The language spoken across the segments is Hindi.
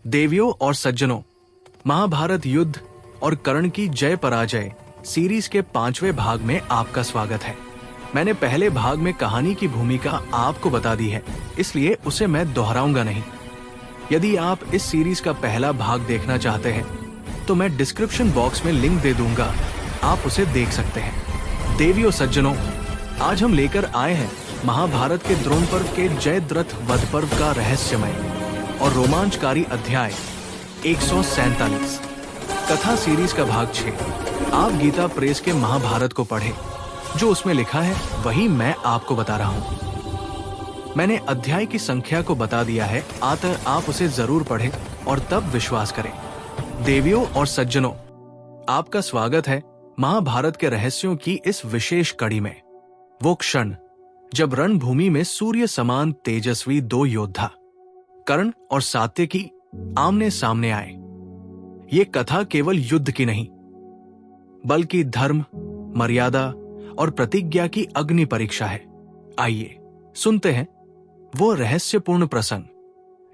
देवियों और सज्जनों, महाभारत युद्ध और कर्ण की जय पराजय सीरीज के 5वें भाग में आपका स्वागत है। मैंने पहले भाग में कहानी की भूमिका आपको बता दी है, इसलिए उसे मैं दोहराऊंगा नहीं। यदि आप इस सीरीज का पहला भाग देखना चाहते हैं तो मैं डिस्क्रिप्शन बॉक्स में लिंक दे दूंगा, आप उसे देख सकते हैं। देवियों सज्जनों, आज हम लेकर आए हैं महाभारत के द्रोण पर्व के जयद्रथ वध पर्व का रहस्यमय और रोमांचकारी अध्याय 147 कथा सीरीज का भाग 6। आप गीता प्रेस के महाभारत को पढ़ें, जो उसमें लिखा है वही मैं आपको बता रहा हूँ। मैंने अध्याय की संख्या को बता दिया है, अतः आप उसे जरूर पढ़ें और तब विश्वास करें। देवियों और सज्जनों, आपका स्वागत है महाभारत के रहस्यों की इस विशेष कड़ी में। वो क्षण जब रणभूमि में सूर्य समान तेजस्वी दो योद्धा कर्ण और सात्यकी आमने सामने आए। ये कथा केवल युद्ध की नहीं, बल्कि धर्म, मर्यादा और प्रतिज्ञा की अग्नि परीक्षा है। आइए सुनते हैं वो रहस्यपूर्ण प्रसंग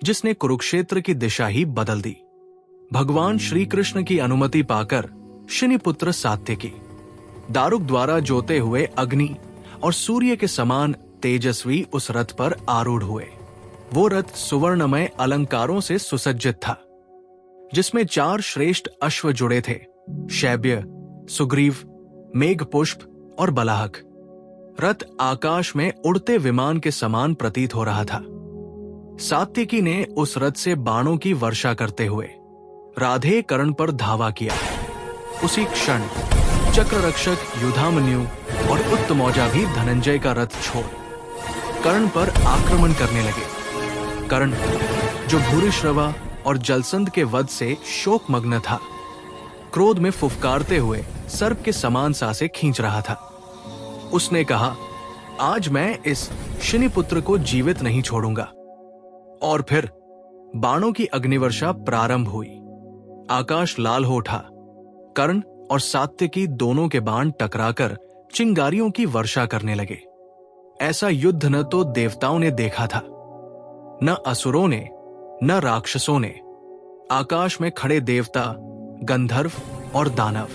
जिसने कुरुक्षेत्र की दिशा ही बदल दी। भगवान श्री कृष्ण की अनुमति पाकर शनिपुत्र सात्यकी दारुक द्वारा जोते हुए अग्नि और सूर्य के समान तेजस्वी उस रथ पर आरूढ़ हुए। वो रथ सुवर्णमय अलंकारों से सुसज्जित था, जिसमें 4 श्रेष्ठ अश्व जुड़े थे, शैब्य, सुग्रीव, मेघपुष्प और बलाहक। रथ आकाश में उड़ते विमान के समान प्रतीत हो रहा था। सात्यकी ने उस रथ से बाणों की वर्षा करते हुए राधे कर्ण पर धावा किया। उसी क्षण चक्ररक्षक युधामन्यु और उत्तमौजा भी धनंजय का रथ छोड़ कर्ण पर आक्रमण करने लगे। कर्ण, जो भूरिश्रवा और जलसंध के वध से शोकमग्न था, क्रोध में फुफकारते हुए सर्प के समान सांसें खींच रहा था। उसने कहा, आज मैं इस शनिपुत्र को जीवित नहीं छोड़ूंगा। और फिर बाणों की अग्निवर्षा प्रारंभ हुई। आकाश लाल हो उठा। कर्ण और सात्यकी दोनों के बाण टकराकर चिंगारियों की वर्षा करने लगे। ऐसा युद्ध न तो देवताओं ने देखा था, न असुरों ने, न राक्षसों ने। आकाश में खड़े देवता, गंधर्व और दानव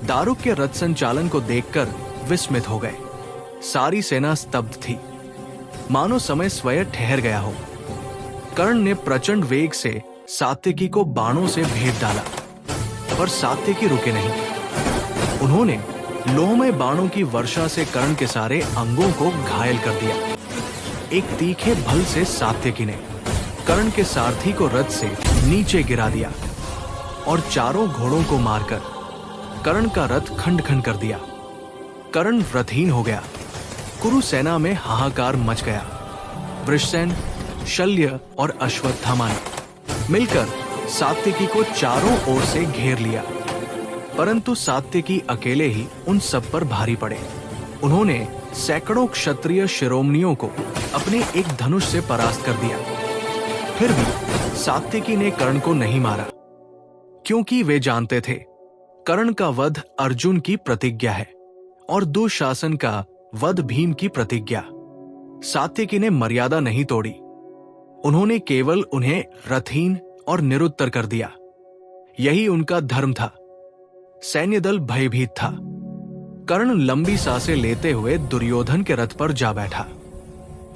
दारुक के रथ संचालन को देखकर विस्मित हो गए। सारी सेना स्तब्ध थी, मानो समय स्वयं ठहर गया हो। कर्ण ने प्रचंड वेग से सात्यकी को बाणों से भेद डाला, पर सात्यकी रुके नहीं। उन्होंने लोहमय बाणों की वर्षा से कर्ण के सारे अंगों को घायल कर दिया। एक तीखे भल से सात्यकी ने कर्ण के सारथी को रथ से नीचे गिरा दिया और चारों घोड़ों को मारकर कर्ण का रथ खंड खंड कर दिया। कर्ण रथहीन हो गया। कुरु सेना में हाहाकार मच गया। वृषसेन, शल्य और अश्वत्थामा ने मिलकर सात्यकी को चारों ओर से घेर लिया, परंतु सात्यकी अकेले ही उन सब पर भारी पड़े। उन्होंने सैकड़ों क्षत्रिय शिरोमणियों को अपने एक धनुष से परास्त कर दिया। फिर भी सात्यकी ने कर्ण को नहीं मारा, क्योंकि वे जानते थे कर्ण का वध अर्जुन की प्रतिज्ञा है और दुशासन का वध भीम की प्रतिज्ञा। सात्यकी ने मर्यादा नहीं तोड़ी। उन्होंने केवल उन्हें रथहीन और निरुत्तर कर दिया। यही उनका धर्म था। सैन्य दल भयभीत था। कर्ण लंबी सांसें लेते हुए दुर्योधन के रथ पर जा बैठा।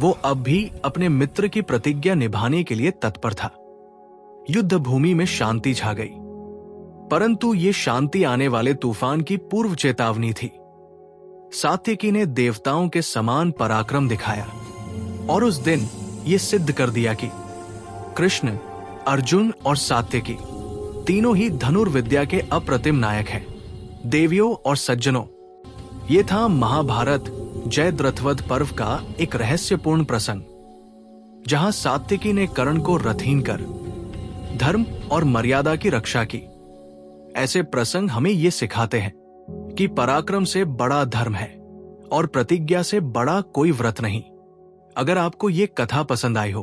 वो अब भी अपने मित्र की प्रतिज्ञा निभाने के लिए तत्पर था। युद्ध भूमि में शांति छा गई, परंतु ये शांति आने वाले तूफान की पूर्व चेतावनी थी। सात्यकी ने देवताओं के समान पराक्रम दिखाया और उस दिन ये सिद्ध कर दिया कि कृष्ण, अर्जुन और सात्यकी तीनों ही धनुर्विद्या के अप्रतिम नायक हैं। देवियों और सज्जनों, ये था महाभारत जयद्रथवध पर्व का एक रहस्यपूर्ण प्रसंग, जहां सात्यकी ने कर्ण को रथहीन कर धर्म और मर्यादा की रक्षा की। ऐसे प्रसंग हमें ये सिखाते हैं कि पराक्रम से बड़ा धर्म है और प्रतिज्ञा से बड़ा कोई व्रत नहीं। अगर आपको ये कथा पसंद आई हो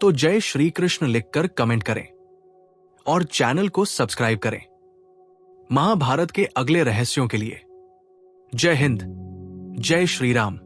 तो जय श्री कृष्ण लिखकर कमेंट करें और चैनल को सब्सक्राइब करें। महाभारत के अगले रहस्यों के लिए जय हिंद, जय श्री राम।